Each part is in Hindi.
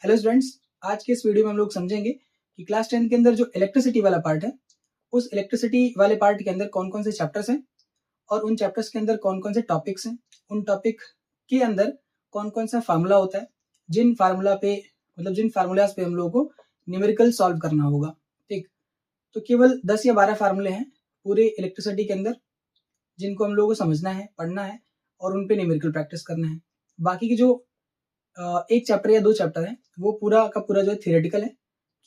हेलो स्टूडेंट्स, आज के इस वीडियो में हम लोग समझेंगे कि क्लास 10 के अंदर जो इलेक्ट्रिसिटी वाला पार्ट है, उस इलेक्ट्रिसिटी वाले पार्ट के अंदर कौन कौन से चैप्टर्स हैं और उन चैप्टर्स के अंदर कौन कौन से टॉपिक्स हैं, उन टॉपिक के अंदर कौन कौन सा फार्मूला होता है, जिन फार्मूलाज पे हम लोगों को न्यूमेरिकल सॉल्व करना होगा। ठीक, तो केवल 10 या 12 फार्मूले हैं पूरे इलेक्ट्रिसिटी के अंदर, जिनको हम लोगों को समझना है, पढ़ना है और उन पे न्यूमेरिकल प्रैक्टिस करना है। बाकी के जो एक चैप्टर या 2 चैप्टर है वो पूरा का पूरा जो है थियोरेटिकल है,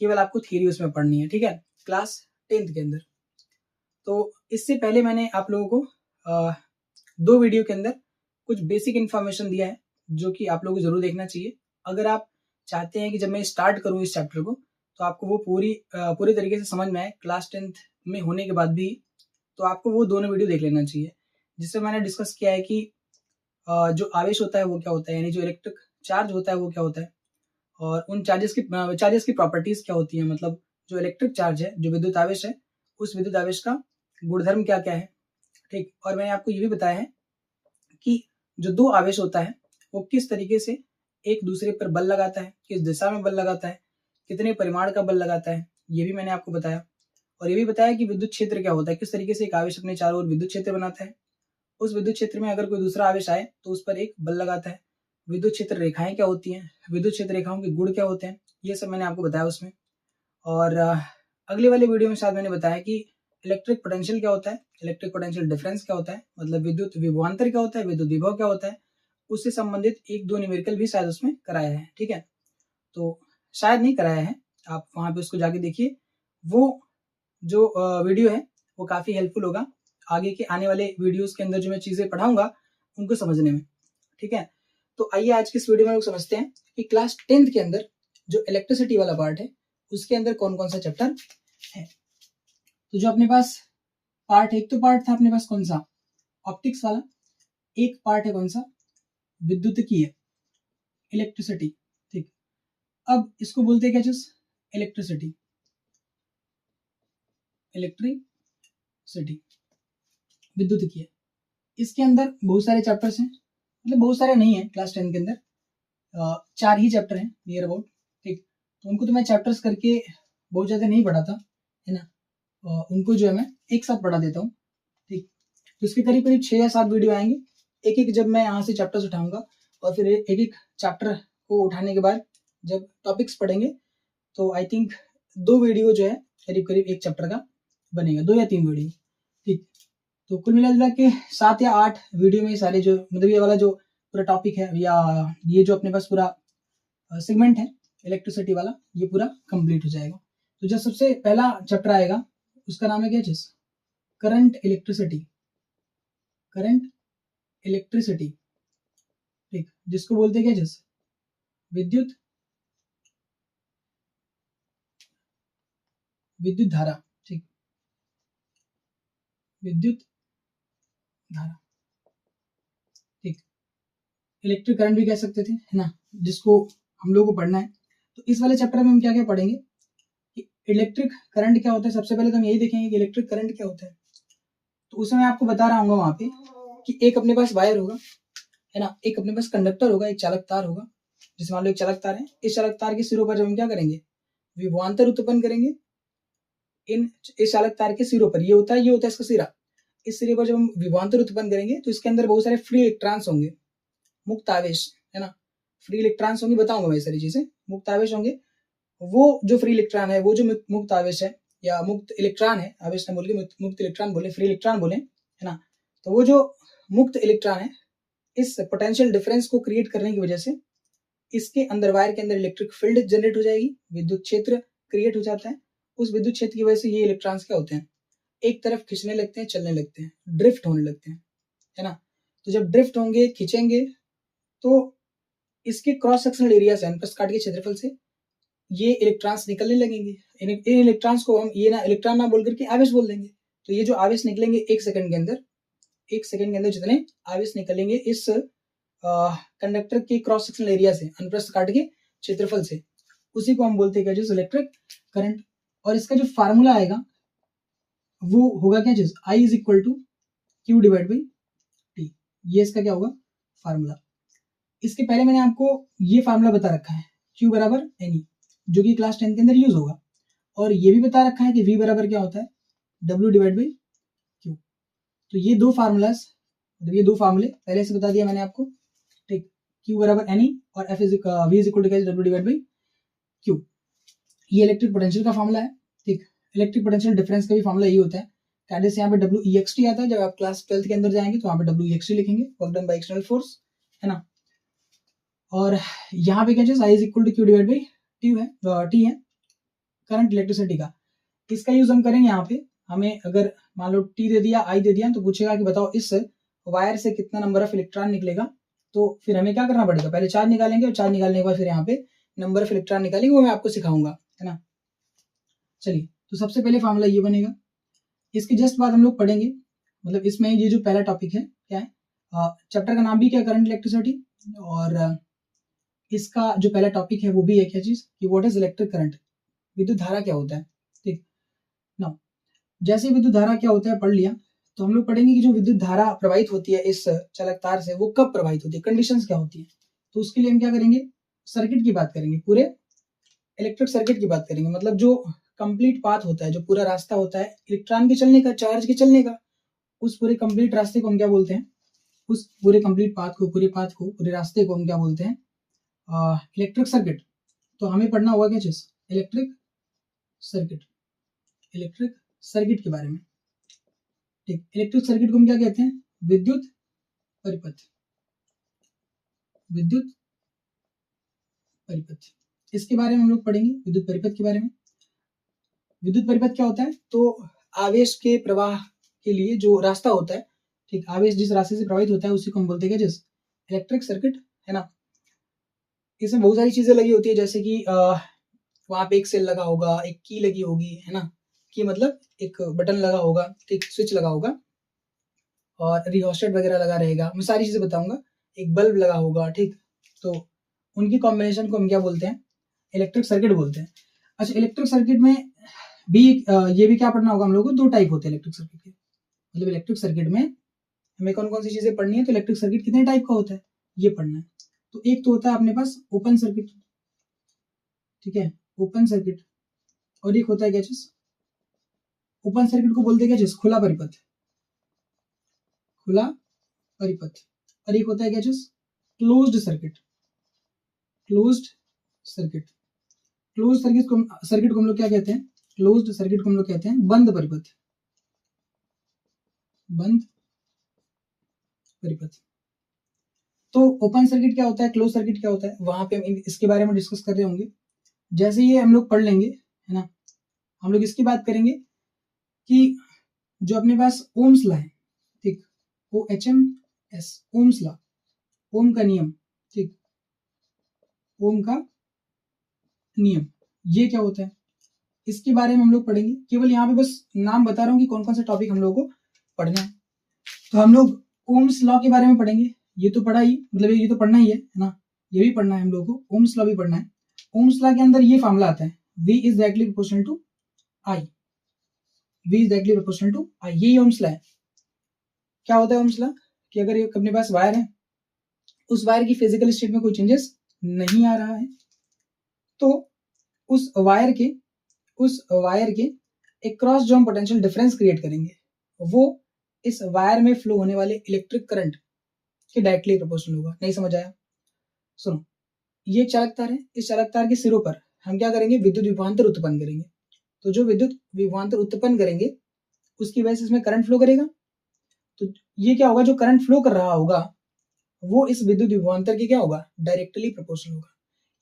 केवल आपको थियरी उसमें पढ़नी है। ठीक है, क्लास 10th के अंदर। तो इससे पहले मैंने आप लोगों को 2 वीडियो के अंदर कुछ बेसिक इन्फॉर्मेशन दिया है जो कि आप लोगों को जरूर देखना चाहिए। अगर आप चाहते हैं कि जब मैं स्टार्ट करूं इस चैप्टर को तो आपको वो पूरी तरीके से समझ में आए क्लास 10th में होने के बाद भी, तो आपको वो दोनों वीडियो देख लेना चाहिए, जिससे मैंने डिस्कस किया है कि जो आवेश होता है वो क्या होता है, यानी जो इलेक्ट्रिक चार्ज होता है वो क्या होता है, और उन चार्जेस की प्रॉपर्टीज क्या होती है। मतलब जो इलेक्ट्रिक चार्ज है, जो विद्युत आवेश है, उस विद्युत आवेश का गुणधर्म क्या क्या है। ठीक, और मैंने आपको ये भी बताया है कि जो दो आवेश होता है वो किस तरीके से एक दूसरे पर बल लगाता है, किस दिशा में बल लगाता है, कितने परिमाण का बल लगाता है, ये भी मैंने आपको बताया। और ये भी बताया कि विद्युत क्षेत्र क्या होता है, किस तरीके से एक आवेश अपने चारों ओर विद्युत क्षेत्र बनाता है। उस विद्युत क्षेत्र में अगर कोई दूसरा आवेश आए तो उस पर एक बल लगाता है। विद्युत क्षेत्र रेखाएं क्या होती हैं, विद्युत क्षेत्र रेखाओं के गुण क्या होते हैं, ये सब मैंने आपको बताया उसमें। और अगले वाले वीडियो में शायद मैंने बताया कि इलेक्ट्रिक पोटेंशियल क्या होता है, इलेक्ट्रिक पोटेंशियल डिफरेंस क्या होता है, मतलब विद्युत विभवांतर क्या होता है, विद्युत विभव क्या होता है, उससे संबंधित 1-2 न्यूमेरिकल भी शायद उसमें कराया है। ठीक है, तो शायद नहीं कराया है, आप वहां पे उसको जाके देखिए। वो जो वीडियो है वो काफी हेल्पफुल होगा आगे के आने वाले वीडियोस के अंदर जो मैं चीजें पढ़ाऊंगा उनको समझने में। ठीक है, तो आइए आज के इस वीडियो में लोग समझते हैं कि क्लास 10th के अंदर जो इलेक्ट्रिसिटी वाला पार्ट है उसके अंदर कौन कौन सा चैप्टर है। तो जो अपने पास पार्ट, एक तो पार्ट था अपने पास कौन सा, ऑप्टिक्स वाला। एक पार्ट है कौन सा, विद्युतिकीय, इलेक्ट्रिसिटी। ठीक, अब इसको बोलते हैं क्या चीज, इलेक्ट्रिसिटी, इलेक्ट्रिसिटी, विद्युतिकीय। इसके अंदर बहुत सारे चैप्टर्स हैं, मतलब बहुत सारे नहीं है, क्लास 10 के अंदर 4 ही चैप्टर हैं नियर अबाउट। ठीक, तो उनको तो मैं चैप्टर्स करके बहुत ज़्यादा नहीं पढ़ाता है ना, उनको जो है मैं एक साथ पढ़ा देता हूँ। ठीक, तो इसके करीब करीब 6 या 7 वीडियो आएंगे, एक एक जब मैं यहाँ से चैप्टर्स उठाऊंगा और फिर एक एक चैप्टर को उठाने के बाद जब टॉपिक्स पढ़ेंगे तो आई थिंक 2 वीडियो जो है करीब करीब एक चैप्टर का बनेगा, 2 या 3 वीडियो। ठीक, तो कुल मिला के 7 या 8 वीडियो में सारे जो मतलब ये वाला जो पूरा टॉपिक है या ये जो अपने पास पूरा सेगमेंट है इलेक्ट्रिसिटी वाला, ये पूरा कंप्लीट हो जाएगा। तो जो सबसे पहला चैप्टर आएगा उसका नाम है क्या चीज, करंट इलेक्ट्रिसिटी, करंट इलेक्ट्रिसिटी। ठीक, जिसको बोलते हैं क्या चीज, विद्युत विद्युत धारा। ठीक, विद्युत धारा। ठीक, इलेक्ट्रिक करंट भी कह सकते थे है ना, जिसको हम लोग को पढ़ना है। तो इस वाले चैप्टर में हम क्या क्या पढ़ेंगे कि इलेक्ट्रिक करंट क्या होता है। सबसे पहले तो हम यही देखेंगे कि इलेक्ट्रिक करंट क्या होता है। तो उसमें मैं आपको बता रहा हूँ वहां पे कि एक अपने पास वायर होगा है ना, एक अपने पास कंडक्टर होगा, एक चालक तार होगा। जैसे मान लो एक चालक तार है, इस चालक तार के सिरों पर जब हम क्या करेंगे, विभवांतर उत्पन्न करेंगे। इस चालक तार के सिरों पर ये होता है इसका सिरा, इस सिरे पर जब हम विभवांतर उत्पन्न करेंगे तो इसके अंदर बहुत सारे फ्री इलेक्ट्रॉन्स होंगे, मुक्त आवेश है ना, फ्री इलेक्ट्रॉन्स होंगे, बताऊंगा मैं सारी चीजें। मुक्त आवेश होंगे, वो जो फ्री इलेक्ट्रॉन है, वो जो मुक्त आवेश है या मुक्त इलेक्ट्रॉन है, आवेश न बोल के मुक्त इलेक्ट्रॉन बोले, फ्री इलेक्ट्रॉन बोले है ना। तो वो जो मुक्त इलेक्ट्रॉन है, इस पोटेंशियल डिफरेंस को क्रिएट करने की वजह से इसके अंदर वायर के अंदर इलेक्ट्रिक फील्ड जनरेट हो जाएगी, विद्युत क्षेत्र क्रिएट हो जाता है। उस विद्युत क्षेत्र की वजह से ये इलेक्ट्रॉन्स क्या होते हैं, एक तरफ खिंचने लगते हैं, चलने लगते हैं, ड्रिफ्ट होने लगते हैं है ना। तो जब ड्रिफ्ट होंगे, खिंचेंगे, तो इसके क्रॉस सेक्शनल एरिया से, अनुप्रस्थ काट के क्षेत्रफल से ये इलेक्ट्रॉन्स निकलने लगेंगे। इन इलेक्ट्रॉन्स को हम ये ना इलेक्ट्रॉन ना बोल करके आवेश बोल देंगे। तो ये जो आवेश निकलेंगे एक सेकंड के अंदर जितने आवेश निकलेंगे इस कंडक्टर के क्रॉस सेक्शनल एरिया से, अनुप्रस्थ काट के क्षेत्रफल से, उसी को हम बोलते हैं क्या चीज, इलेक्ट्रिक करंट। और इसका जो फार्मूला आएगा वो होगा क्या चीज, I is equal to Q divide by T. ये इसका क्या होगा फार्मूला। इसके पहले मैंने आपको ये फार्मूला बता रखा है Q बराबर NE, जो कि क्लास 10 के अंदर यूज होगा। और ये भी बता रखा है कि V बराबर क्या होता है, W डिवाइड बाई Q। तो ये दो फार्मूलाज, मतलब ये दो फार्मूले पहले से बता दिया मैंने आपको, ठीक। Q बराबर NE और V is equal to W divide by Q। ये इलेक्ट्रिक पोटेंशियल का फार्मूला है, ठीक। इलेक्ट्रिक पोटेंशियल डिफरेंस का भी फार्मूला ये होता है। कैडेस यहाँ पे WEXT आता है, जब आप क्लास 12th के अंदर जाएंगे तो वहाँ पे WEXT लिखेंगे, work done by external force, है ना। और यहाँ पे क्या चीज, I is equal to Q divide by T है करंट इलेक्ट्रिसिटी का। इसका यूज हम करेंगे यहाँ पे, हमें अगर मान लो T दे दिया, I दे दिया, तो पूछेगा कि बताओ इस वायर से कितना नंबर ऑफ इलेक्ट्रॉन निकलेगा। तो फिर हमें क्या करना पड़ेगा, पहले चार्ज निकालेंगे और चार्ज निकालने के बाद फिर यहाँ पे नंबर ऑफ इलेक्ट्रॉन निकालेंगे, वो मैं आपको सिखाऊंगा, है ना। चलिए, तो सबसे पहले फार्मूला ये बनेगा। इसके जस्ट बाद हम लोग पढ़ेंगे, मतलब इसमें ये जो पहला टॉपिक है क्या है, चैप्टर का नाम भी क्या है, करंट इलेक्ट्रिसिटी, और इसका जो पहला टॉपिक है वो भी है क्या चीज, कि व्हाट इज इलेक्ट्रिक करंट, विद्युत धारा क्या होता है, ठीक ना। जैसे विद्युत धारा क्या होता है पढ़ लिया, तो हम लोग पढ़ेंगे कि जो विद्युत धारा प्रवाहित होती है इस चालक तार से, वो कब प्रवाहित होती है, कंडीशंस क्या होती है। तो उसके लिए हम क्या करेंगे, सर्किट की बात करेंगे, पूरे इलेक्ट्रिक सर्किट की बात करेंगे, मतलब जो कंप्लीट पाथ होता है, जो पूरा रास्ता होता है इलेक्ट्रॉन के चलने का, चार्ज के चलने का, उस पूरे कंप्लीट रास्ते को हम क्या बोलते हैं, उस पूरे कंप्लीट पाथ को, पूरे रास्ते को हम क्या बोलते हैं, इलेक्ट्रिक सर्किट। तो हमें पढ़ना होगा क्या चीज, इलेक्ट्रिक सर्किट के बारे में, ठीक। इलेक्ट्रिक सर्किट को हम क्या कहते हैं, विद्युत परिपथ, इसके बारे में हम लोग पढ़ेंगे, विद्युत परिपथ के बारे में। विद्युत परिपथ क्या होता है, तो आवेश के प्रवाह के लिए जो रास्ता होता है, ठीक, आवेश जिस रास्ते से प्रवाहित होता है उसी को हम बोलते हैं क्या, जिस इलेक्ट्रिक सर्किट, है ना। इसमें बहुत सारी चीजें लगी होती है, जैसे कि वहां पे एक सेल लगा होगा, एक की लगी होगी, है ना, की मतलब एक बटन लगा होगा, ठीक, स्विच लगा होगा, और रिहोस्टेट वगैरह लगा रहेगा, मैं सारी चीजें बताऊंगा, एक बल्ब लगा होगा, ठीक। तो उनकी कॉम्बिनेशन को हम क्या बोलते हैं, इलेक्ट्रिक सर्किट बोलते हैं। अच्छा, इलेक्ट्रिक सर्किट में भी ये भी क्या पढ़ना होगा हम लोगों को, दो टाइप होते हैं इलेक्ट्रिक सर्किट के, मतलब इलेक्ट्रिक सर्किट में हमें कौन कौन सी चीजें पढ़नी है, तो इलेक्ट्रिक सर्किट कितने टाइप का होता है ये पढ़ना है। तो एक तो होता है अपने पास ओपन सर्किट, ठीक है, ओपन सर्किट, और एक होता है क्या चीज, ओपन सर्किट को बोलते हैं क्या चीज, खुला परिपथ, और एक होता है क्या चीज, क्लोज्ड सर्किट, सर्किट को हम लोग क्या कहते हैं, क्लोज्ड सर्किट को हम लोग कहते हैं बंद परिपथ। तो ओपन सर्किट क्या होता है, क्लोज सर्किट क्या होता है, वहां पे हम इसके बारे में डिस्कस कर रहे होंगे। जैसे ये हम लोग पढ़ लेंगे, है ना, हम लोग इसकी बात करेंगे कि जो अपने पास ओम्स लॉ है, ठीक, OHMS, ओम्स लॉ, ओम का नियम, ठीक, ओम का नियम, ये क्या होता है, इसके बारे में हम लोग पढ़ेंगे। केवल यहाँ पे बस नाम बता रहा हूँ कि कौन कौन सा टॉपिक हम लोगों को पढ़ना है। तो हम लोग ओम्स लॉ के बारे में पढ़ेंगे, ये तो पढ़ा ही, मतलब ये तो पढ़ना ही है ना, ये भी पढ़ना है हम लोगों को, ओम्स लॉ भी पढ़ना है। ओम्स लॉ के अंदर ये फार्मूला आता है, V is directly proportional to I, यही ओम्स लॉ है। क्या होता है ओम्स लॉ, कि अगर ये अपने पास वायर है, उस वायर की फिजिकल स्टेट में कोई चेंजेस नहीं आ रहा है, तो उस वायर के एक क्रॉस जो हम पोटेंशियल डिफरेंस क्रिएट करेंगे, वो इस वायर में फ्लो होने वाले इलेक्ट्रिक करंट के डायरेक्टली प्रोपोर्शनल होगा। नहीं समझ आया, सुनो, ये चालक तार है, इस चालक तार के सिरों पर हम क्या करेंगे, विद्युत विभवांतर उत्पन्न करेंगे। तो जो विद्युत विभवांतर उत्पन्न करेंगे उसकी वजह से इसमें करंट फ्लो करेगा। तो ये क्या होगा, जो करंट फ्लो कर रहा होगा वो इस विद्युत विभवांतर के क्या होगा, डायरेक्टली प्रोपोर्शनल होगा।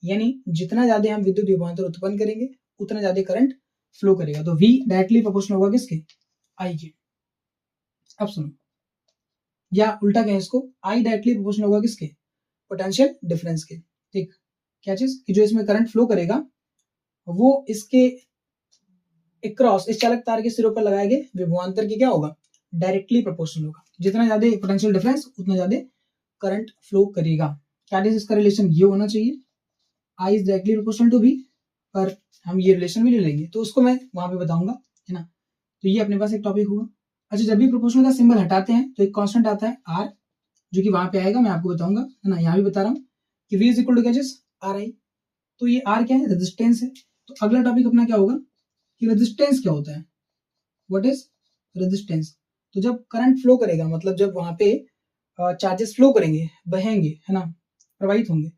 यानी जितना ज्यादा हम विद्युत विभवांतर उत्पन्न करेंगे उतना ज्यादा करंट फ्लो करेगा। तो V डायरेक्टली प्रोपोर्शनल होगा किसके, I के। अब सुनो, या उल्टा कहें इसको, I डायरेक्टली प्रोपोर्शनल होगा किसके, पोटेंशियल डिफरेंस के, ठीक। क्या चीज, कि जो इसमें करंट फ्लो करेगा वो इसके क्रॉस, इस चालक तार के सिरों पर लगाए गए विभवांतर की क्या होगा, डायरेक्टली प्रोपोर्शनल होगा। जितना ज्यादा पोटेंशियल डिफरेंस उतना ज्यादा करंट फ्लो करेगा। क्या इसका रिलेशन ये होना चाहिए, I is directly proportional to V, पर हम ये रिलेशन भी ले लेंगे तो उसको मैं वहां पे बताऊंगा, है ना। तो ये अपने पास एक टॉपिक होगा। अच्छा, जब भी प्रोपोर्शनल का सिंबल हटाते हैं तो एक कांस्टेंट आता है R, जो कि वहां पे आएगा, मैं आपको बताऊंगा, है ना। यहाँ भी बता रहा हूँ कि V इज इक्वल टू क्या चीज, RI। तो ये आर क्या है, रेजिस्टेंस है। तो अगला टॉपिक अपना क्या होगा कि रेजिस्टेंस क्या होता है, व्हाट इज रेजिस्टेंस। तो जब करंट फ्लो करेगा, मतलब जब वहां पे चार्जेस फ्लो करेंगे, बहेंगे, है ना, प्रवाहित होंगे,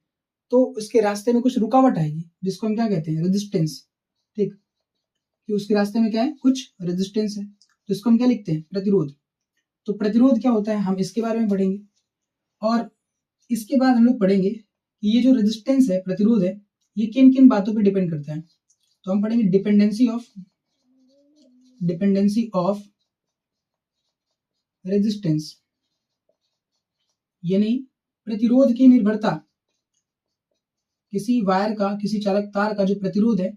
तो उसके रास्ते में कुछ रुकावट आएगी जिसको हम क्या कहते हैं, रेजिस्टेंस। ठीक, कि उसके रास्ते में क्या है, कुछ रेजिस्टेंस है, तो इसको हम क्या लिखते हैं, प्रतिरोध। तो प्रतिरोध क्या होता है, हम इसके बारे में पढ़ेंगे। और इसके बाद हम लोग पढ़ेंगे कि ये जो रेजिस्टेंस है, प्रतिरोध है, ये किन किन बातों पे डिपेंड करता है। तो हम पढ़ेंगे डिपेंडेंसी ऑफ रेजिस्टेंस, यानी प्रतिरोध की निर्भरता, किसी वायर का, किसी चालक तार का जो प्रतिरोध है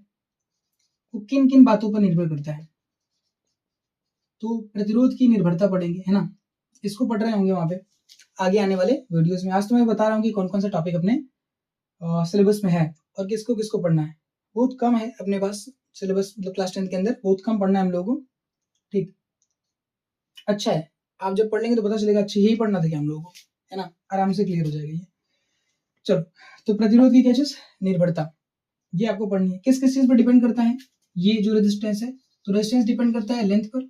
वो किन किन बातों पर निर्भर करता है। तो प्रतिरोध की निर्भरता पढ़ेंगे, है ना, इसको पढ़ रहे होंगे वहां पे आगे आने वाले वीडियोस में। आज तो मैं बता रहा हूँ कि कौन कौन सा टॉपिक अपने सिलेबस में है और किसको किसको पढ़ना है। बहुत कम है अपने पास सिलेबस, मतलब क्लास 10 के अंदर बहुत कम पढ़ना है हम लोगों को। ठीक, अच्छा है, आप जब पढ़ लेंगे तो पता चलेगा अच्छा यही पढ़ना था क्या हम लोगों को, है ना, आराम से क्लियर हो जाएगा ये। चलो, तो प्रतिरोध की क्या चीज, निर्भरता, ये आपको पढ़नी है। किस किस चीज पर डिपेंड करता है, ये जो रेजिस्टेंस है, तो रेजिस्टेंस डिपेंड करता है लेंथ पर,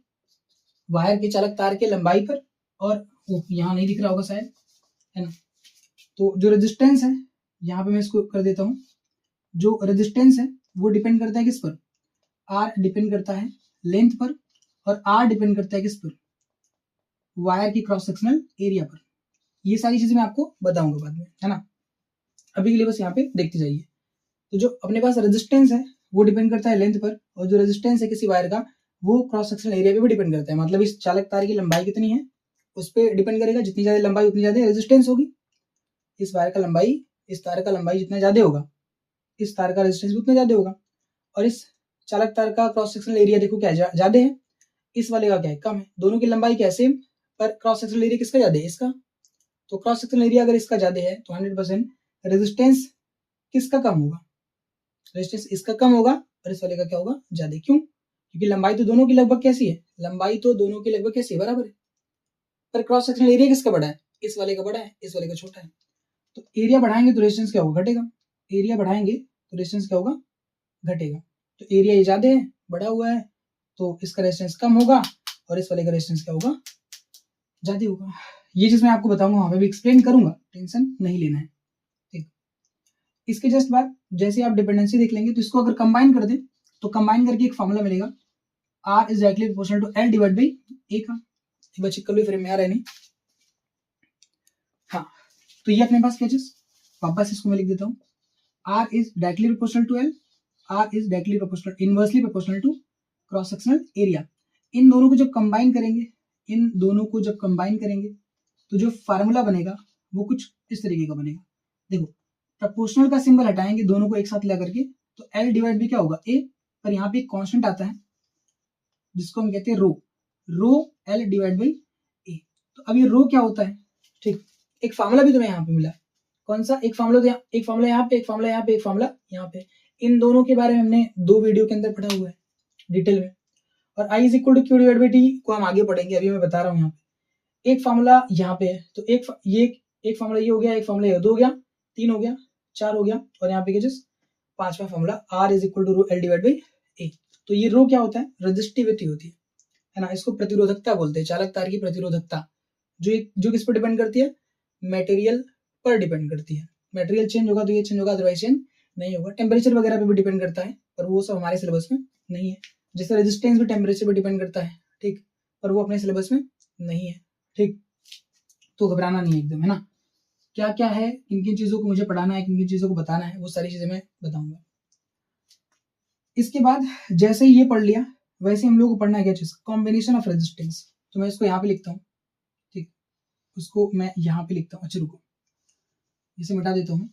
वायर के चालक तार के लंबाई पर, और यहाँ नहीं दिख रहा होगा शायद, है ना। तो जो रेजिस्टेंस है, यहाँ पे मैं इसको कर देता हूँ, जो रेजिस्टेंस है वो डिपेंड करता है किस पर, आर डिपेंड करता है लेंथ पर, और आर डिपेंड करता है किस पर, वायर की क्रॉस सेक्शनल एरिया पर। ये सारी चीजें मैं आपको बताऊंगा बाद में, है ना। अभी के लिए बस यहाँ पे देखते जाइए। तो जो अपने पास रेजिस्टेंस है वो डिपेंड करता है लेंथ पर, और जो रेजिस्टेंस है किसी वायर का वो क्रॉस सेक्शनल एरिया पे भी डिपेंड करता है। मतलब इस चालक तार की लंबाई कितनी है उस पर डिपेंड करेगा, जितनी ज्यादा लंबाई उतनी ज्यादा रेजिस्टेंस होगी। इस वायर का लंबाई, इस तार का लंबाई जितना ज्यादा होगा, इस तार का रेजिस्टेंस भी उतना ज्यादा होगा। और इस चालक तार का क्रॉस सेक्शनल एरिया देखो क्या ज्यादा है, इस वाले का क्या है, कम है। दोनों की लंबाई क्या सेम, पर क्रॉस सेक्शनल एरिया किसका ज्यादा है, इसका। तो क्रॉस सेक्शनल एरिया अगर इसका ज्यादा है तो 100% रेजिस्टेंस किसका कम होगा, रेजिस्टेंस इसका कम होगा, और इस वाले का क्या होगा, ज्यादा। क्यों, क्योंकि लंबाई तो दोनों की लगभग कैसी है, लंबाई तो दोनों की लगभग कैसी है, बराबर है, पर क्रॉस सेक्शनल एरिया किसका बड़ा है, इस वाले का बड़ा है, इस वाले का छोटा है। तो एरिया बढ़ाएंगे तो रेजिस्टेंस क्या होगा, घटेगा। एरिया बढ़ाएंगे तो रेजिस्टेंस क्या होगा, घटेगा। तो एरिया ये ज्यादा है, बड़ा हुआ है, तो इसका रेजिस्टेंस कम होगा, और इस वाले का रेजिस्टेंस क्या होगा, ज्यादा होगा। ये चीज मैं आपको बताऊंगा, वहां पे भी एक्सप्लेन करूंगा, टेंशन नहीं लेना है। ठीक, इसके जस्ट बाद जैसे आप डिपेंडेंसी देख लेंगे तो इसको अगर कंबाइन कर दें तो कंबाइन करके एक फॉर्मूला मिलेगा, R is directly proportional to L divide by A का। बच्चे कल भी फ्रेम में आ रहे नहीं, हाँ। तो ये अपने पास क्या चीज, वापस इसको मैं लिख देता हूँ, R is directly proportional to L, R is directly proportional, inversely proportional to cross sectional area. इन दोनों को जब कंबाइन करेंगे, इन दोनों को जब कंबाइन करेंगे तो जो फार्मूला बनेगा वो कुछ इस तरीके का बनेगा। देखो, प्रोपोर्शनल का सिंबल हटाएंगे दोनों को एक साथ ला करके, तो एल डिवाइड भी क्या होगा, ए, पर यहाँ पे एक कांस्टेंट आता है जिसको हम कहते हैं रो, रो एल डिवाइड बाई ए। तो अब ये रो क्या होता है, ठीक, एक फार्मूला भी तुम्हें यहाँ पे मिला है, कौन सा, एक फार्मूला तो एक फार्मूला यहाँ पे, एक फार्मूला यहाँ पे, एक फार्मूला यहाँ पे। इन दोनों के बारे में हमने 2 वीडियो के अंदर पढ़ा हुआ है डिटेल में। और I is equal to Q divide by T को हम आगे पढ़ेंगे, अभी मैं बता रहा हूँ यहाँ पे। एक फार्मूला यहाँ पे है, तो एक फार्मूला ये हो गया, एक फार्मूला ये 2 हो गया, 3 हो गया, 4 हो गया, और यहाँ पे क्या 5वां formula R is equal to rho L divide by A. तो ये रो क्या होता है, रेजिस्टिविटी होती है ना, इसको प्रतिरोधकता बोलते हैं, चालक तार की प्रतिरोधकता, जो किस पर डिपेंड करती है, मटेरियल पर डिपेंड करती है। मटेरियल चेंज होगा तो ये चेंज होगा, अदरवाइज चेंज नहीं होगा। टेम्परेचर वगैरह पे भी डिपेंड करता है, पर वो सब हमारे सिलेबस में नहीं है। जैसे रेजिस्टेंस भी टेम्परेचर पे डिपेंड करता है, ठीक, पर वो अपने सिलेबस में नहीं है। ठीक, तो घबराना नहीं है एकदम, है ना। क्या क्या है, किन किन चीजों को मुझे पढ़ाना है, किन किन चीजों को बताना है, वो सारी चीजें मैं बताऊंगा। इसके बाद जैसे ही ये पढ़ लिया, वैसे हम लोग को पढ़ना है क्या चीज, कॉम्बिनेशन ऑफ रेजिस्टेंस। तो मैं इसको यहाँ पे लिखता हूँ, ठीक, उसको मैं यहाँ पे लिखता हूँ। अच्छा रुको, इसे मिटा देता हूँ।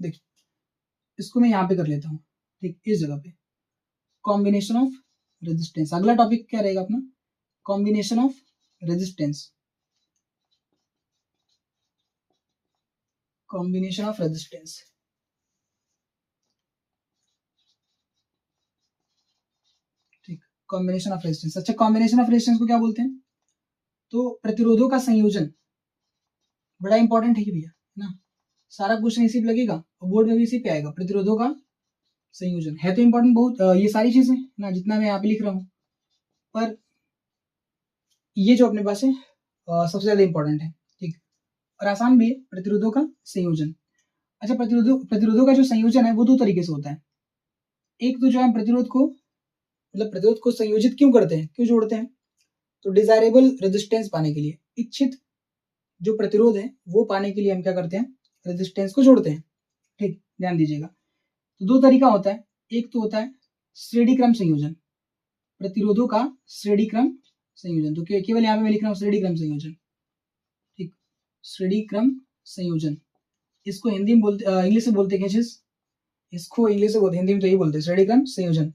देखिए, इसको मैं यहाँ पे कर लेता हूँ, ठीक, इस जगह पे कॉम्बिनेशन ऑफ रेजिस्टेंस। अगला टॉपिक क्या रहेगा अपना, combination of resistance, combination of resistance. ठीक, कॉम्बिनेशन ऑफ रेजिस्टेंस। अच्छा, कॉम्बिनेशन ऑफ रेजिस्टेंस को क्या बोलते हैं, तो प्रतिरोधों का संयोजन, बड़ा इंपॉर्टेंट है कि भैया, है ना, सारा क्वेश्चन इसी पे लगेगा और बोर्ड में भी इसी पे आएगा, प्रतिरोधों का संयोजन है तो इंपॉर्टेंट बहुत, ये सारी चीजें ना जितना मैं यहाँ पे लिख रहा हूँ, पर ये जो अपने पास है सबसे ज्यादा इंपॉर्टेंट है, ठीक, और आसान भी है, प्रतिरोधों का संयोजन। अच्छा, प्रतिरोधों का जो संयोजन है वो दो तरीके से होता है। एक तो जो है प्रतिरोध को, मतलब प्रतिरोध को संयोजित क्यों करते हैं, क्यों जोड़ते हैं, तो डिजायरेबल रेजिस्टेंस पाने के लिए, इच्छित जो प्रतिरोध है वो पाने के लिए हम क्या करते हैं, रेजिस्टेंस को जोड़ते हैं, ठीक, ध्यान दीजिएगा। तो दो तरीका होता है, एक तो होता है श्रेणी क्रम संयोजन, प्रतिरोधों का श्रेणी क्रम संयोजन, तो केवल यहाँ पे मैं लिख रहा हूँ श्रेणी क्रम संयोजन, ठीक, श्रेणी क्रम संयोजन, इसको हिंदी में बोलते, इंग्लिश में बोलते क्या चीज, इसको इंग्लिश में बोलते, हिंदी में तो यही बोलते हैं श्रेणी क्रम संयोजन,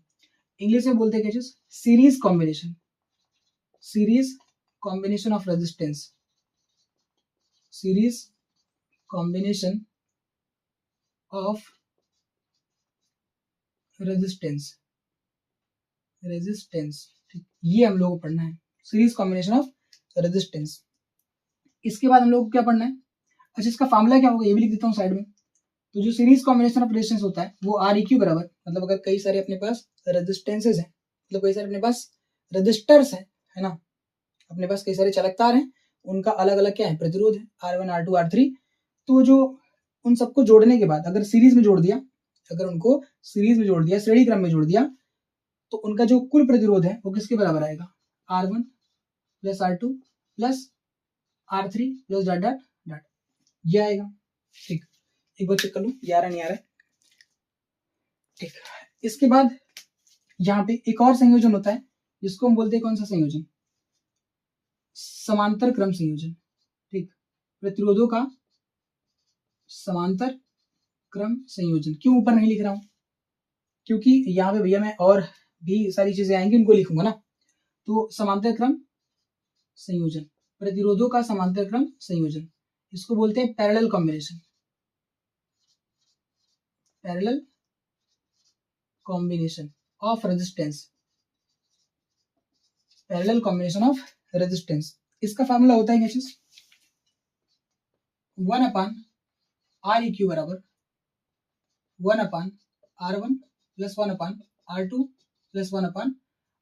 इंग्लिश में बोलते क्या चीज, series combination, series combination of resistance, series combination of resistance, resistance, ठीक, ये हम लोग को पढ़ना है, सीरीज कॉम्बिनेशन ऑफ रेजिस्टेंस। इसके बाद हम लोग को क्या पढ़ना है, अच्छा इसका फार्मूला क्या होगा ये भी लिख देता हूँ साइड में। तो जो सीरीज कॉम्बिनेशन ऑफ रेजिस्टेंस होता है वो आर इक्यू बराबर, मतलब अगर कई सारे अपने पास रेजिस्टेंसेज हैं, मतलब कई सारे अपने पास रजिस्टर्स हैं, है ना, अपने पास कई सारे चालकतार हैं, उनका अलग अलग क्या है, प्रतिरोध है, R1 R2 R3, तो जो उन सबको जोड़ने के बाद अगर सीरीज में जोड़ दिया, अगर उनको सीरीज में जोड़ दिया, श्रेणी क्रम में जोड़ दिया, तो उनका जो कुल प्रतिरोध है वो किसके बराबर आएगा, R1 plus R2 plus R3 plus dot dot dot, ये आएगा, ठीक, एक बार चेक कर लो ये आ रहा नहीं आ रहा है, ठीक। इसके बाद यहाँ पे एक और संयोजन होता है जिसको हम बोलते हैं कौन सा संयोजन, समांतर क्रम संयोजन, ठीक, प्रतिरोधों का समांतर क्रम संयोजन। क्यों ऊपर नहीं लिख रहा हूं, क्योंकि यहाँ पे भैया मैं और भी सारी चीजें आएंगी उनको लिखूंगा ना, तो समांतर क्रम संयोजन, प्रतिरोधों का समांतर क्रम संयोजन, इसको बोलते हैं parallel combination, parallel combination of resistance, parallel combination of resistance. इसका फार्मूला होता है क्या चीज, 1 अपान आर इक्यू बराबर 1 अपान R1 प्लस 1 अपान R2 प्लस 1 अपान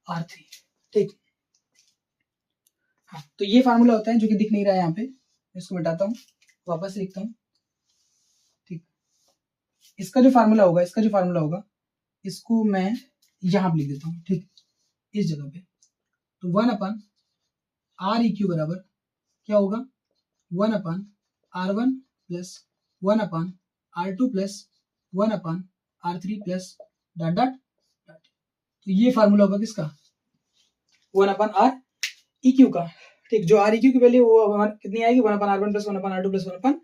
R3, ठीक, हाँ, तो ये फार्मूला होता है जो कि दिख नहीं रहा है यहाँ पे, इसको मिटाता हूँ, वापस लिखता हूँ, ठीक, इसका जो फार्मूला होगा, इसका जो फार्मूला होगा इसको मैं यहाँ पे लिख देता हूँ, ठीक, इस जगह पे, तो 1 अपान आर इक्यू बराबर क्या होगा, 1 अपान R1 प्लस 1 अपान R2 प्लस 1 अपान R3 plus dot dot dot, तो ये फार्मूला होगा किसका, 1 अपान आर इक्यू का, ठीक, जो आर इक्यू की वैल्यू वो हमारी कितनी आएगी, 1 अपान R1 प्लस 1 अपान R2 प्लस 1 अपान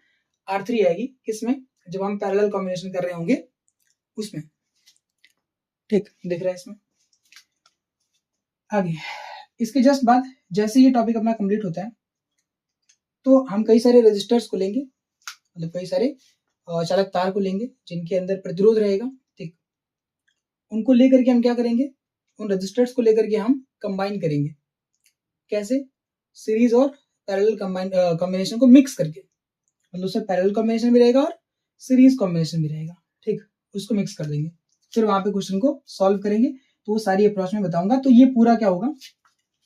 R3 आएगी, किसमें, जब हम पैरेलल कॉम्बिनेशन कर रहे होंगे उसमें, ठीक, दिख रहा है इसमें। आगे इसके जस्ट बाद जैसे ये टॉपिक अपना कंप्लीट होता है तो हम कई सारे रजिस्टर्स को लेंगे, मतलब कई सारे चालक तार को लेंगे जिनके अंदर प्रतिरोध रहेगा, ठीक, उनको लेकर के हम क्या करेंगे, उन रजिस्टर्स को लेकर के हम कंबाइन करेंगे, कैसे, सीरीज और पैरेलल कॉम्बिनेशन को मिक्स करके, मतलब उसमें पैरेलल कॉम्बिनेशन भी रहेगा और सीरीज कॉम्बिनेशन भी रहेगा, ठीक, उसको मिक्स कर देंगे, फिर वहां पे क्वेश्चन को सॉल्व करेंगे, तो वो सारी अप्रोच में बताऊंगा। तो ये पूरा क्या होगा,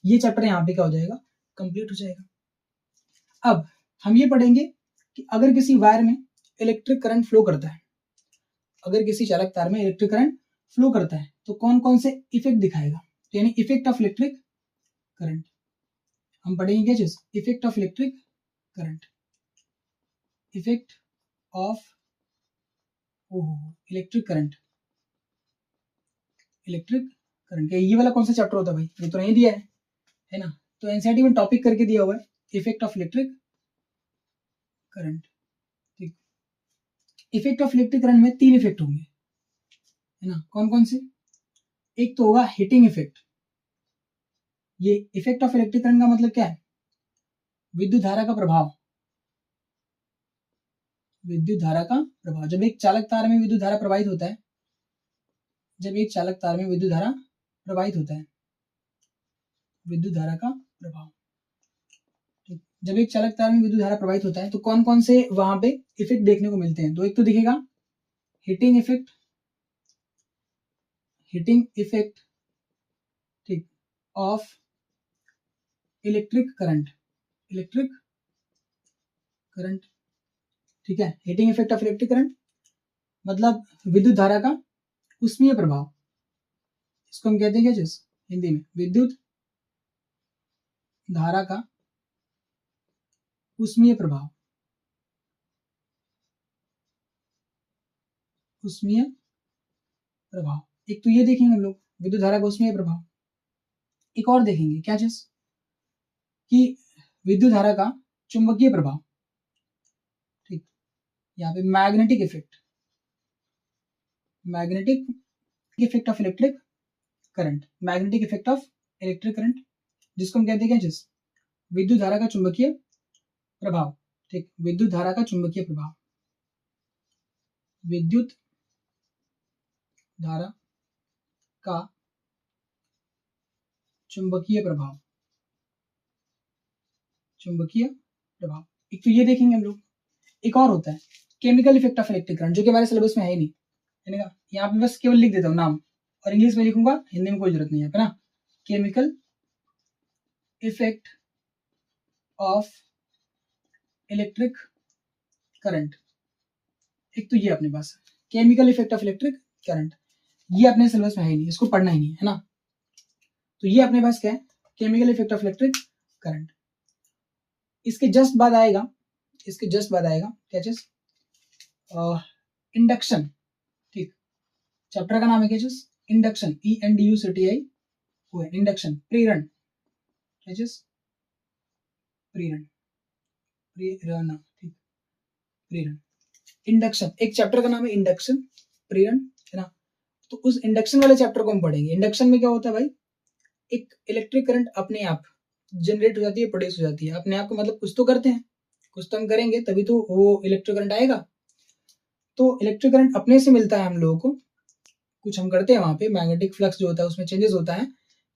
ये चैप्टर यहाँ पे क्या हो जाएगा, कंप्लीट हो जाएगा। अब हम ये पढ़ेंगे कि अगर किसी वायर में इलेक्ट्रिक करंट फ्लो करता है, अगर किसी चालक तार में इलेक्ट्रिक करंट फ्लो करता है तो कौन कौन से इफेक्ट दिखाएगा, यानी इफेक्ट ऑफ इलेक्ट्रिक करंट, हम पढ़ेंगे क्या चीज, effect of electric current, effect of electric current, electric current, ये वाला कौन सा चैप्टर होता है भाई, ये तो नहीं दिया है ना, तो एनसीईआरटी में टॉपिक करके दिया हुआ है इफेक्ट ऑफ इलेक्ट्रिक करंट, ठीक, इफेक्ट ऑफ इलेक्ट्रिक करंट में 3 इफेक्ट होंगे, है ना, कौन कौन से, एक तो होगा हीटिंग इफेक्ट, ये इफेक्ट ऑफ इलेक्ट्रिक करंट का मतलब क्या है, विद्युत धारा का प्रभाव, विद्युत धारा का प्रभाव, जब एक चालक तार में विद्युत धारा प्रवाहित होता है, जब एक चालक तार में विद्युत धारा प्रवाहित होता है, विद्युत धारा का प्रभाव, ठीक, जब एक चालक तार में विद्युत धारा प्रवाहित होता है तो कौन कौन से वहां पे इफेक्ट देखने को मिलते हैं? तो एक तो दिखेगा हीटिंग इफेक्ट ठीक ऑफ इलेक्ट्रिक करंट ठीक है। Heating effect of electric current मतलब विद्युत धारा का उष्मीय प्रभाव, इसको हम कहते हैं क्या चीज हिंदी में? विद्युत धारा का उष्मीय प्रभाव, एक तो ये देखेंगे हम लोग विद्युत धारा का उष्मीय प्रभाव। एक और देखेंगे क्या चीज कि विद्युत धारा का चुंबकीय प्रभाव, ठीक। यहाँ पे magnetic effect of electric current, जिसको हम कहते हैं क्या चीज? विद्युत धारा का चुंबकीय प्रभाव, ठीक। विद्युत धारा का चुंबकीय प्रभाव, विद्युत धारा का चुंबकीय प्रभाव, एक तो ये देखेंगे हम लोग। एक और होता है chemical effect of electric current, जो कि हमारे सिलेबस में है ही नहीं, है ना। यहाँ पे बस केवल लिख देता हूँ नाम, और इंग्लिश में लिखूंगा, हिंदी में कोई जरूरत नहीं है ना। Chemical effect of electric current, एक तो ये अपने पास chemical effect of electric current, ये अपने सिलेबस में है ही नहीं, इसको पढ़ना ही नहीं है ना। तो ये अपने पास क्या है? Chemical effect of electric current. इसके जस्ट बाद आएगा क्या चीज? इंडक्शन, ठीक। चैप्टर का नाम है क्या चीज? इंडक्शन, ENDUCTI, वो है इंडक्शन। प्रेरण, क्या चीज? प्रेरण, ठीक। प्रेरण, इंडक्शन, एक चैप्टर का नाम है इंडक्शन, प्रेरण, है ना। तो उस इंडक्शन वाले चैप्टर को हम पढ़ेंगे। इंडक्शन में क्या होता है भाई? एक इलेक्ट्रिक करंट अपने आप जनरेट हो जाती है, प्रोड्यूस हो जाती है अपने आप को, मतलब कुछ तो करते हैं, कुछ तो हम करेंगे तभी तो वो इलेक्ट्रिक करंट आएगा। तो इलेक्ट्रिक करंट अपने से मिलता है हम लोगों को, कुछ हम करते हैं वहां पे, मैग्नेटिक फ्लक्स जो होता है उसमें चेंजेस होता है।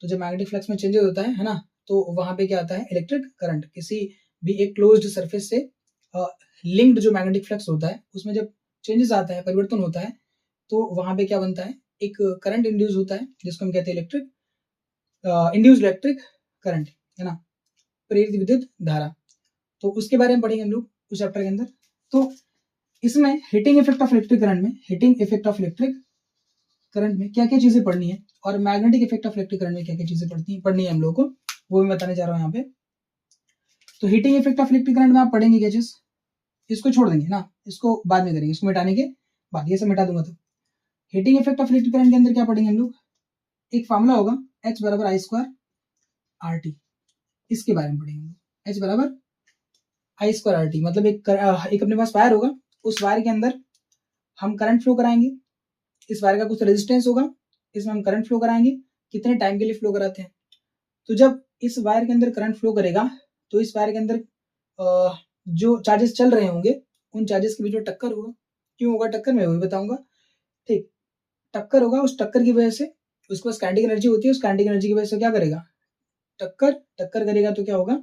तो जब मैग्नेटिक फ्लक्स में चेंजेस होता है ना, तो वहां पे क्या आता है? Electric current. किसी भी एक क्लोज्ड सरफेस से लिंक्ड जो मैग्नेटिक फ्लक्स होता है उसमें जब चेंजेस आता है, परिवर्तन होता है, तो वहां पे क्या बनता है? एक करंट इंड्यूस होता है, जिसको हम कहते हैं इंड्यूस्ड इलेक्ट्रिक करंट, है ना, प्रेरित विद्युत धारा। तो उसके बारे में पढ़ेंगे हम लोग उस चैप्टर के अंदर। तो इसमें heating effect of electric current में क्या क्या चीजें पढ़नी है, और magnetic effect of electric current में क्या क्या चीजें पढ़नी है हम लोगों को, वो भी बताने जा रहा हूँ यहाँ पे। तो heating effect of electric current में आप पढ़ेंगे क्या चीज? इसको छोड़ देंगे ना, इसको बाद में करेंगे, इसको मिटाने के बाद, ये सब मिटा दूंगा। तो heating effect of electric current के अंदर क्या पढ़ेंगे हम लोग? एक फॉर्मूला होगा H बराबर I² RT, इसके बारे में पढ़ेंगे हम लोग। H बराबर I² RT मतलब एक अपने पास वायर होगा, उस वायर के अंदर हम करंट फ्लो कराएंगे, इस वायर का कुछ रेजिस्टेंस होगा, इसमें हम करंट फ्लो कराएंगे, कितने टाइम के लिए फ्लो कराते हैं। तो जब इस वायर के अंदर करंट फ्लो करेगा तो इस वायर के अंदर जो चार्जेस चल रहे होंगे उन चार्जेस के बीच में टक्कर होगा। क्यों होगा टक्कर? मैं वही बताऊंगा, ठीक। टक्कर होगा, उस टक्कर की वजह से उसके पास काइनेटिक एनर्जी होती है, उस काइनेटिक एनर्जी की वजह से क्या करेगा? टक्कर करेगा तो क्या होगा?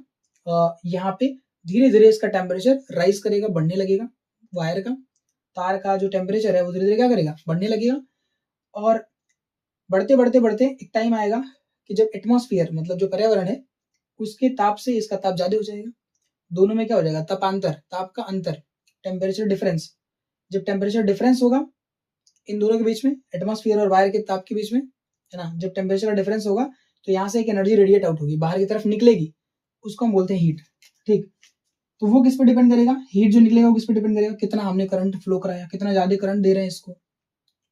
यहाँ पे धीरे धीरे इसका टेम्परेचर राइज करेगा, बढ़ने लगेगा। वायर का, तार का जो टेम्परेचर है वो धीरे धीरे क्या करेगा? बढ़ने लगेगा। और बढ़ते बढ़ते बढ़ते एक टाइम आएगा कि जब एटमॉस्फेयर मतलब जो पर्यावरण है उसके ताप से इसका ताप ज्यादा हो जाएगा, दोनों में क्या हो जाएगा? ताप का अंतर, टेम्परेचर डिफरेंस। जब टेम्परेचर डिफरेंस होगा इन दोनों के बीच में, एटमॉस्फेयर और वायर के ताप के बीच में, है ना, जब टेम्परेचर का डिफरेंस होगा तो यहाँ से एक एनर्जी रेडिएट आउट होगी, बाहर की तरफ निकलेगी, उसको हम बोलते हैं हीट, ठीक। तो वो किस पे डिपेंड करेगा? हीट जो निकलेगा वो किस पे डिपेंड करेगा? कितना हमने करंट फ्लो कराया, कितना ज्यादा करंट दे रहे हैं इसको,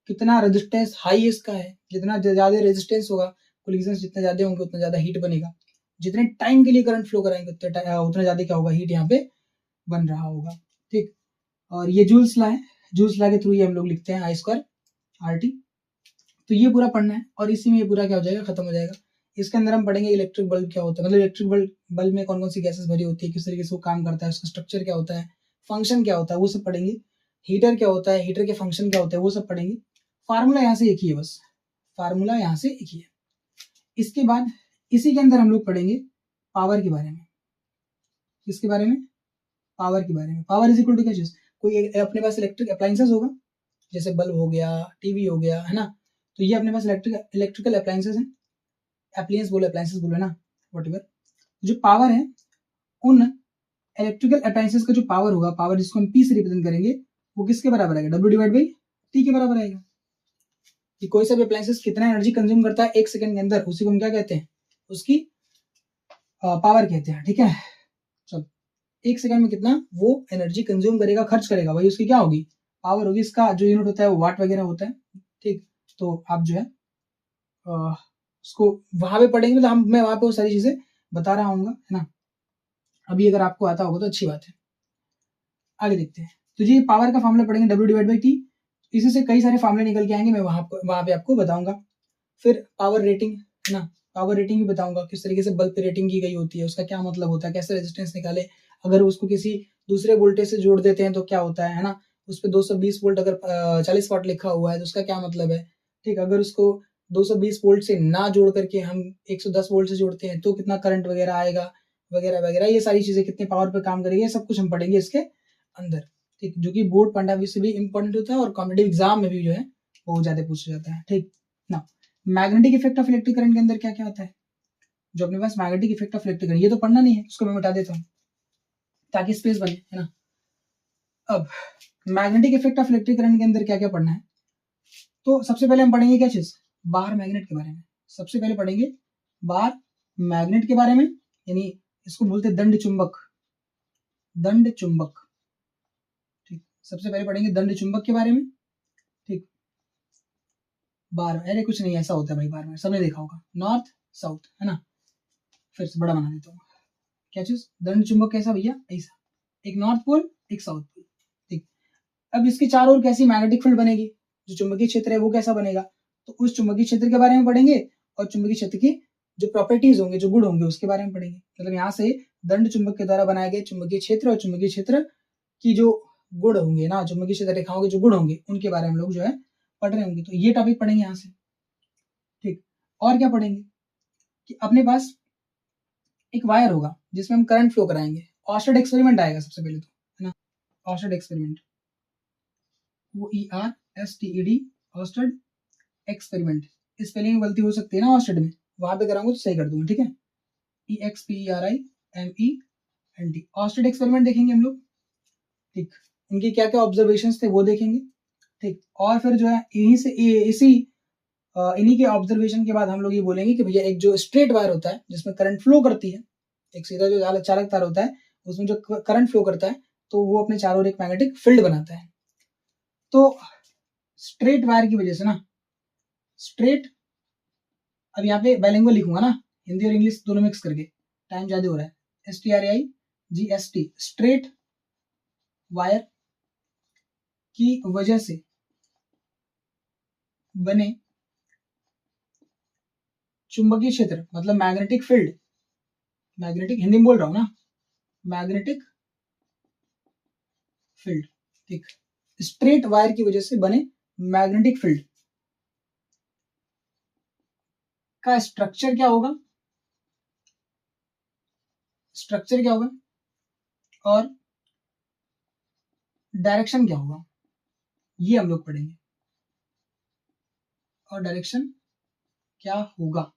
कितना रेजिस्टेंस हाई इसका है। जितना ज्यादा रेजिस्टेंस होगा, कोलिजन जितने ज्यादा होंगे उतना ज्यादा हीट बनेगा। जितने टाइम के लिए करंट फ्लो कराएंगे उतना ज्यादा क्या होगा? हीट यहाँ पे बन रहा होगा, ठीक। और ये जूल्स लॉ है, जूल्स लॉ के थ्रू ये हम लोग लिखते हैं I² RT। तो ये पूरा पढ़ना है और इसी में ये पूरा क्या हो जाएगा? खत्म हो जाएगा। इसके अंदर हम पढ़ेंगे इलेक्ट्रिक बल्ब क्या होता है, मतलब इलेक्ट्रिक बल्ब में कौन कौन सी गैसेस भरी होती है, किस तरीके से वो काम करता है, उसका स्ट्रक्चर क्या होता है, फंक्शन क्या होता है, वो सब पढ़ेंगे। हीटर क्या होता है, हीटर के फंक्शन क्या होता है, वो सब पढ़ेंगे। फार्मूला यहाँ से एक ही है, बस फार्मूला यहाँ से एक ही है। इसके बाद इसी के अंदर हम लोग पढ़ेंगे पावर के बारे में, किसके बारे में? पावर के बारे में। पावर इज इक्वल टू क्या चीज? कोई अपने पास इलेक्ट्रिक अप्लायंसेस होगा, जैसे बल्ब हो गया, टीवी हो गया, है ना, तो ये अपने पास इलेक्ट्रिकल अप्लायंसेस हैं, अप्लायंसेस बोलो ना, व्हाटएवर। जो पावर है, उन इलेक्ट्रिकल अप्लायंसेस का जो पावर होगा, पावर जिसको हम पी से रिप्रेजेंट करेंगे, वो किसके बराबर आएगा? W डिवाइड बाई टी के बराबर आएगा। कि कोई सा भी अप्लायंसेस कितना एनर्जी कंज्यूम करता है 1 सेकंड के अंदर, उसी को हम क्या कहते हैं? उसकी पावर कहते हैं। ठीक है, चलो 1 सेकंड में कितना वो एनर्जी कंज्यूम करेगा, खर्च करेगा, वही उसकी क्या होगी? पावर होगी। इसका जो यूनिट होता है वो वाट वगैरह होता है। ठीक, तो आप जो है उसको वहां पे पढ़ेंगे, तो मैं वहां पे वो सारी चीजें बता रहा हूँ, है ना। अभी अगर आपको आता होगा तो अच्छी बात है। आगे देखते हैं। तो जी पावर का फॉर्मूला पढ़ेंगे W डिवाइड बाई टी, इसी से कई सारे फॉर्मूले निकल के आएंगे, मैं वहां पे आपको बताऊंगा। फिर पावर रेटिंग, है ना, पावर रेटिंग भी बताऊंगा, किस तरीके से बल्ब पे रेटिंग की गई होती है, उसका क्या मतलब होता है, कैसे रेजिस्टेंस निकाले, अगर उसको किसी दूसरे वोल्टेज से जोड़ देते हैं तो क्या होता है ना, उस पर 220 वोल्ट अगर 40 वाट लिखा हुआ है तो उसका क्या मतलब है। ठीक, अगर उसको 220 वोल्ट से ना जोड़ करके हम 110 वोल्ट से जोड़ते हैं तो कितना करंट वगैरह आएगा, वगैरह वगैरह, ये सारी चीजें कितने पावर पे काम करेगी, सब कुछ हम पढ़ेंगे इसके अंदर। ठीक, जो कि बोर्ड पॉइंट ऑफ व्यू से भी इंपॉर्टेंट होता है और कॉम्पिटिटिव एग्जाम में भी जो है बहुत ज्यादा पूछा जाता है। ठीक ना, magnetic effect of electric current के अंदर क्या क्या आता है? जो अपने पास magnetic effect of electric current, ये तो पढ़ना नहीं है, उसको मैं बता देता हूँ ताकि स्पेस बने, है ना। अब magnetic effect of electric current के अंदर क्या क्या पढ़ना है? तो सबसे पहले हम पढ़ेंगे क्या चीज? बार मैग्नेट के बारे में। सबसे पहले पढ़ेंगे बार मैग्नेट के बारे में, यानी इसको बोलते हैं दंड चुंबक। दंड चुंबक, ठीक, सबसे पहले पढ़ेंगे दंड चुंबक के बारे में। ठीक, बार, अरे कुछ नहीं ऐसा होता है भाई, बार में सबने देखा होगा, नॉर्थ साउथ, है ना। फिर से बड़ा बना देता हूँ। क्या चीज? दंड चुंबक कैसा भैया? ऐसा, एक नॉर्थ पोल एक साउथ पोल। ठीक, अब इसके चारों ओर कैसी मैग्नेटिक फील्ड बनेगी, जो चुंबकीय क्षेत्र है वो कैसा बनेगा, तो उस चुंबकीय क्षेत्र के बारे में पढ़ेंगे, और चुंबकीय क्षेत्र की जो प्रॉपर्टीज होंगे, जो गुण होंगे, उसके बारे में पढ़ेंगे। मतलब यहाँ से दंड चुंबक के द्वारा बनाए गए चुंबकीय क्षेत्र और चुंबकीय क्षेत्र की जो गुण होंगे ना, चुंबकीय क्षेत्र रेखाओं के जो गुण होंगे, उनके बारे में लोग जो है पढ़ रहे होंगे। तो ये टॉपिक पढ़ेंगे यहाँ से। ठीक, और क्या पढ़ेंगे कि अपने पास एक वायर होगा जिसमें हम करंट फ्लो कराएंगे, ऑर्स्टेड एक्सपेरिमेंट आएगा सबसे पहले तो, है ना। Oersted experiment, OERSTED, Oersted experiment. Spelling में गलती हो सकती है ना ऑर्स्टेड में, वहां पे कराऊंगा तो सही कर दूंगा। ठीक है, EXPERIMENT, ऑर्स्टेड एक्सपेरिमेंट देखेंगे हम लोग। ठीक, उनके क्या क्या ऑब्जर्वेशंस थे वो देखेंगे। ठीक, और फिर जो है इन्हीं के ऑब्जर्वेशन के बाद हम लोग ये बोलेंगे कि भैया एक जो स्ट्रेट वायर होता है जिसमें करंट फ्लो करती है, एक सीधा जो चालक तार होता है उसमें जो करंट फ्लो करता है, तो वो अपने चारों ओर एक मैग्नेटिक फील्ड बनाता है। तो स्ट्रेट वायर की वजह से ना, स्ट्रेट, अब यहाँ पे बाइलिंगुअल लिखूंगा ना, हिंदी और इंग्लिश दोनों मिक्स करके, टाइम ज्यादा हो रहा है। STRAIGST, स्ट्रेट वायर की वजह से बने चुंबकीय क्षेत्र, मतलब मैग्नेटिक फील्ड, मैग्नेटिक हिंदी में बोल रहा हूं ना, मैग्नेटिक फील्ड। ठीक, स्ट्रेट वायर की वजह से बने मैग्नेटिक फील्ड का स्ट्रक्चर क्या होगा, स्ट्रक्चर क्या होगा और डायरेक्शन क्या होगा, ये हम लोग पढ़ेंगे। और डायरेक्शन क्या होगा,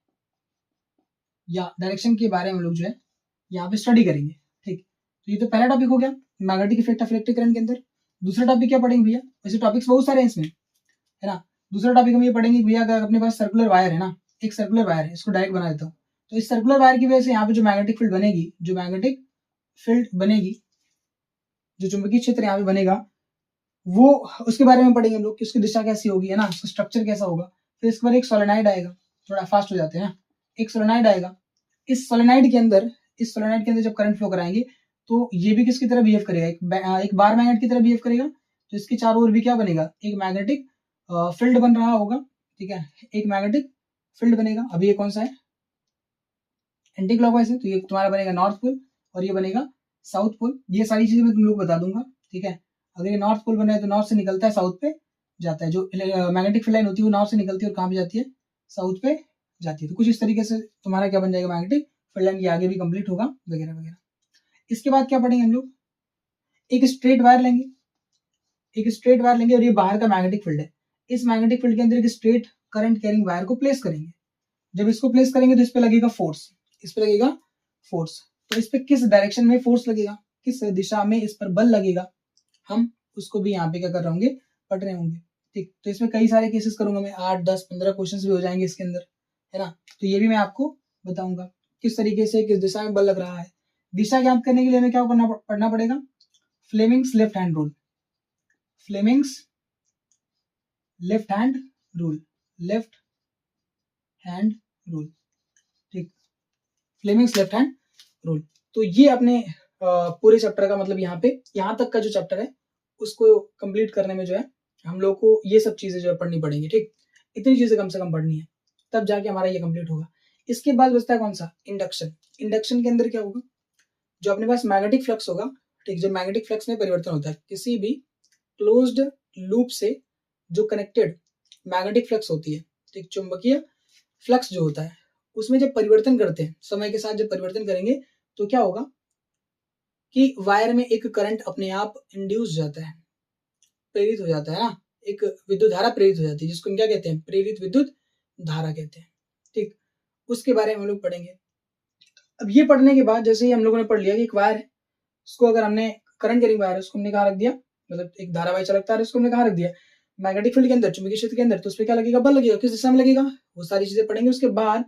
या डायरेक्शन के बारे में हम लोग जो है यहाँ पे स्टडी करेंगे। ठीक, तो ये तो पहला टॉपिक हो गया magnetic effect of electric current के अंदर। दूसरा टॉपिक क्या पढ़ेंगे भैया? वैसे टॉपिक्स बहुत सारे हैं इसमें, है ना। दूसरा टॉपिक हम ये पढ़ेंगे भैया, अगर अपने पास सर्कुलर वायर है ना, एक सर्कुलर वायर है, इसको डायरेक्ट बना देता हूँ, तो इस सर्कुलर वायर की वजह से यहाँ पे जो मैग्नेटिक फील्ड बनेगी, जो मैग्नेटिक फील्ड बनेगी, जो चुंबकीय क्षेत्र यहाँ पे बनेगा, वो उसके बारे में पढ़ेंगे हम लोग कि उसकी दिशा कैसी होगी, है ना, उसका स्ट्रक्चर कैसा होगा। फिर इसके बाद एक सोलेनाइड आएगा, थोड़ा फास्ट हो जाते हैं ना, एक सोलेनाइड आएगा। इस सोलेनाइड के अंदर जब करंट फ्लो कराएंगे तो ये भी किसकी तरह बिहेव करेगा, एक बार मैग्नेट की तरह बिहेव करेगा। तो इसके चारों ओर भी क्या बनेगा, एक मैग्नेटिक फील्ड बन रहा होगा। ठीक है, एक मैग्नेटिक फील्ड बनेगा। अभी ये कौन सा है, एंटी क्लॉकवाइज है, तो ये तुम्हारा बनेगा नॉर्थ पोल और ये बनेगा साउथ पोल। ये सारी चीजें मैं तुम लोग बता दूंगा। ठीक है, अगर ये नॉर्थ पोल बन रहा है तो नॉर्थ से निकलता है साउथ पे जाता है, जो मैग्नेटिक फील्ड लाइन होती है वो नॉर्थ से निकलती है और कहाँ पे जाती है, साउथ पे जाती है। तो कुछ इस तरीके से तुम्हारा क्या बन जाएगा, मैग्नेटिक फील्ड लाइन, ये आगे भी कंप्लीट होगा, वगैरह वगैरह। इसके बाद क्या पढ़ेंगे हम लोग, एक स्ट्रेट वायर लेंगे, और ये बाहर का मैग्नेटिक फील्ड है। इस मैग्नेटिक फील्ड के अंदर एक स्ट्रेट करंट कैरिंग वायर को प्लेस करेंगे। जब इसको प्लेस करेंगे तो इस पे लगेगा फोर्स, तो इस पे किस डायरेक्शन में फोर्स लगेगा, किस दिशा में इस पर बल लगेगा, हम उसको भी यहाँ पे क्या कर रहे होंगे, पढ़ रहे होंगे। ठीक, तो इसमें कई सारे केसेस करूंगा मैं, 8, 10, 15 क्वेश्चन भी हो जाएंगे इसके अंदर, है ना। तो ये भी मैं आपको बताऊंगा किस तरीके से किस दिशा में बल लग रहा है। दिशा ज्ञात करने के लिए हमें क्या पढ़ना पड़ेगा, फ्लेमिंग्स लेफ्ट हैंड रूल, ठीक, फ्लेमिंग्स लेफ्ट हैंड रूल। तो ये अपने पूरे चैप्टर का मतलब यहाँ तक का जो चैप्टर है उसको कंप्लीट करने में जो है हम लोग को ये सब चीजें जो है पढ़नी पड़ेंगी। ठीक, इतनी चीजें कम से कम पढ़नी है, तब जाके हमारा ये कंप्लीट होगा। इसके बाद बचता है कौन सा, इंडक्शन के अंदर क्या होगा, जो अपने पास मैग्नेटिक फ्लक्स होगा, ठीक, जो मैग्नेटिक फ्लक्स में परिवर्तन होता है, किसी भी क्लोज्ड लूप से जो कनेक्टेड मैग्नेटिक फ्लक्स होती है, ठीक, चुंबकीय फ्लक्स जो होता है उसमें जब परिवर्तन करते हैं, समय के साथ जब परिवर्तन करेंगे तो क्या होगा कि वायर में एक करंट अपने आप इंड्यूस जाता है, प्रेरित हो जाता है ना, एक विद्युत धारा प्रेरित हो जाती है, जिसको हम क्या कहते हैं, प्रेरित विद्युत धारा कहते हैं। ठीक, उसके बारे में हम लोग पढ़ेंगे। अब ये पढ़ने के बाद जैसे ही हम लोगों ने पढ़ लिया कि एक वायर है, उसको अगर हमने करंट कैरिंग वायर है, उसको हमने कहाँ रख दिया, मतलब एक धारावाही चलता है उसको हमने कहाँ रख दिया, मैग्नेटिक फील्ड के अंदर, चुंबकीय क्षेत्र के अंदर, तो उस पर क्या लगेगा, बल लगेगा, किस दिशा में लगेगा, वो सारी चीजें पढ़ेंगे। उसके बाद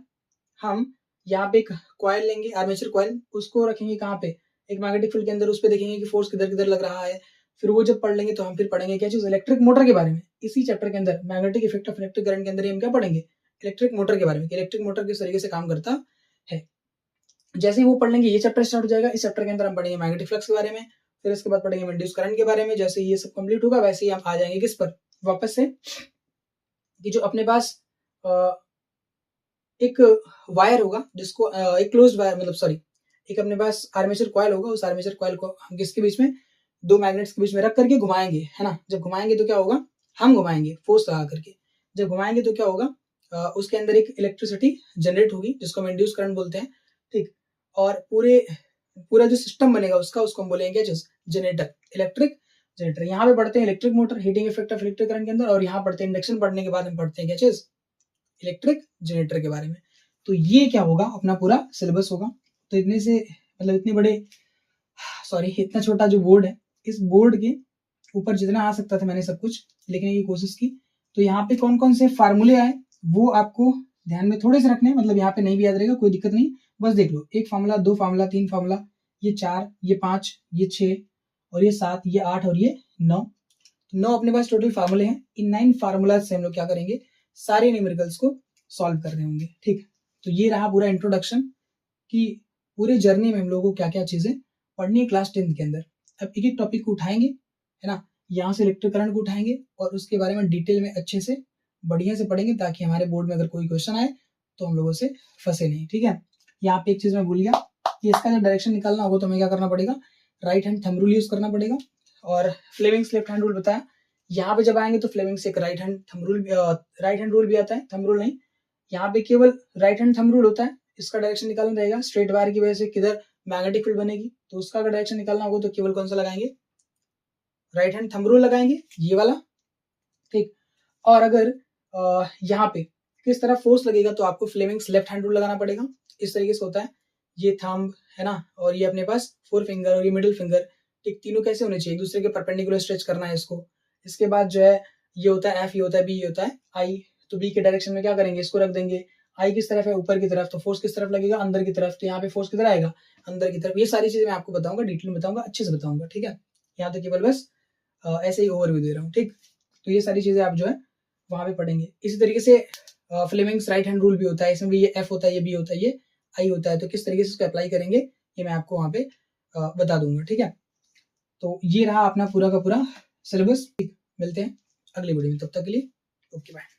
हम यहाँ पे एक कॉइल लेंगे, आर्मेचर कॉइल, उसको रखेंगे कहाँ पे, एक मैग्नेटिक फील्ड के अंदर, उस पर देखेंगे कि फोर्स किधर किधर लग रहा है। फिर वो जब पढ़ लेंगे तो हम फिर पढ़ेंगे क्या चीज, इलेक्ट्रिक मोटर के बारे में। इसी चैप्टर के अंदर magnetic effect of electric current के अंदर हम क्या पढ़ेंगे, इलेक्ट्रिक मोटर के बारे में, इलेक्ट्रिक मोटर किस तरीके से काम करता है। जैसे ही वो पढ़ लेंगे ये चैप्टर स्टार्ट हो जाएगा। इस चैप्टर के अंदर हम पढ़ेंगे मैग्नेटिक फ्लक्स के बारे में, फिर इसके बाद पढ़ेंगे इंड्यूस करंट के बारे में। जैसे ये सब कंप्लीट होगा वैसे ही हम आ जाएंगे किस पर, वापस से, कि जो अपने पास एक वायर होगा जिसको एक क्लोज्ड वायर, मतलब सॉरी, एक अपने पास आर्मेचर कॉइल होगा, उस आर्मेचर कॉइल को हम किसके बीच में, दो मैग्नेट्स के बीच में रख करके घुमाएंगे, है ना। जब घुमाएंगे तो क्या होगा, हम घुमाएंगे फोर्स लगा करके, जब घुमाएंगे तो क्या होगा, उसके अंदर एक इलेक्ट्रिसिटी जनरेट होगी जिसको हम इंड्यूस करंट बोलते हैं। ठीक, और पूरा जो सिस्टम बनेगा उसको हम बोलेंगे जनरेटर, इलेक्ट्रिक जनरेटर। यहाँ पे पढ़ते हैं electric motor, heating effect of electric current के अंदर, और यहाँ पढ़ते हैं इंडक्शन। पढ़ने के बाद हम पढ़ते हैं क्या चीज, इलेक्ट्रिक जनरेटर के बारे में। तो ये क्या होगा, अपना पूरा सिलेबस होगा। तो इतने से मतलब इतने बड़े, सॉरी, इतना छोटा जो बोर्ड है, इस बोर्ड के ऊपर जितना आ सकता था मैंने सब कुछ लिखने की कोशिश की। तो यहाँ पे कौन कौन से फार्मूले आए वो आपको ध्यान में थोड़े से रखने, मतलब यहाँ पे नहीं भी याद रहेगा कोई दिक्कत नहीं, बस देख लो, 1 फार्मूला, 2 फार्मूला, 3 फार्मूला, ये 4, ये 5, ये 6, और ये 7, ये 8 और ये 9। तो 9 अपने पास टोटल फार्मूले हैं। इन 9 फार्मूला से हम लोग क्या करेंगे, सारे न्यूमेरिकल्स को सॉल्व कर रहे होंगे। ठीक, तो ये रहा पूरा इंट्रोडक्शन कि पूरे जर्नी में हम लोगों को क्या क्या चीजें पढ़नी है क्लास 10th के अंदर। अब एक एक टॉपिक को उठाएंगे, है ना, यहाँ से इलेक्ट्रिक करंट को उठाएंगे और उसके बारे में डिटेल में अच्छे से बढ़िया से पढ़ेंगे, ताकि हमारे बोर्ड में अगर कोई क्वेश्चन आए तो हम लोगों से फंसे नहीं। ठीक है, यहाँ पे एक चीज मैं भूल गया कि इसका जब डायरेक्शन निकालना होगा तो हमें क्या करना पड़ेगा, right hand thumb rule use करना पड़ेगा। और फ्लेमिंग्स लेफ्ट हैंड रूल बताया, यहाँ पे जब आएंगे तो फ्लेमिंग्स एक राइट हैंड रूल भी आता है, थंब रूल नहीं, यहाँ पे केवल राइट हैंड थंब रूल होता है। इसका डायरेक्शन निकालना रहेगा, स्ट्रेट वायर की वजह से किधर मैग्नेटिक फील्ड बनेगी, तो उसका अगर डायरेक्शन निकालना होगा तो केवल कौन सा लगाएंगे, राइट हैंड थंब रूल लगाएंगे, ये वाला। ठीक, और अगर यहाँ पे किस तरह फोर्स लगेगा तो आपको फ्लेमिंग्स लेफ्ट हैंड रूल लगाना पड़ेगा। इस तरीके से होता है, ये थंब है ना, और ये अपने पास 4 फिंगर और ये मिडिल फिंगर, ठीक, तीनों कैसे होने चाहिए, एक दूसरे के परपेंडिकुलर स्ट्रेच करना है इसको। इसके बाद जो है ये होता है एफ, ये होता है बी, ये होता है आई। तो बी के डायरेक्शन में क्या करेंगे, इसको रख देंगे। आई किस तरफ है, ऊपर की तरफ, तो फोर्स किस तरफ लगेगा, अंदर की तरफ, तो यहाँ पे फोर्स किधर आएगा, अंदर की तरफ। ये सारी चीजें मैं आपको बताऊंगा, डिटेल में बताऊंगा, अच्छे से बताऊंगा। ठीक है, यहाँ तो केवल बस ऐसे ही ओवरव्यू दे रहा हूँ। ठीक, तो ये सारी चीजें आप जो है वहां पे पढ़ेंगे। इसी तरीके से फ्लेमिंग्स राइट हैंड रूल भी होता है, इसमें भी ये एफ होता है, ये बी होता है, ये आई होता है। तो किस तरीके से इसको अप्लाई करेंगे ये मैं आपको वहां पे बता दूंगा। ठीक है, तो ये रहा अपना पूरा का पूरा सिलेबस। मिलते हैं अगली वीडियो में, तब तक के लिए ओके बाय।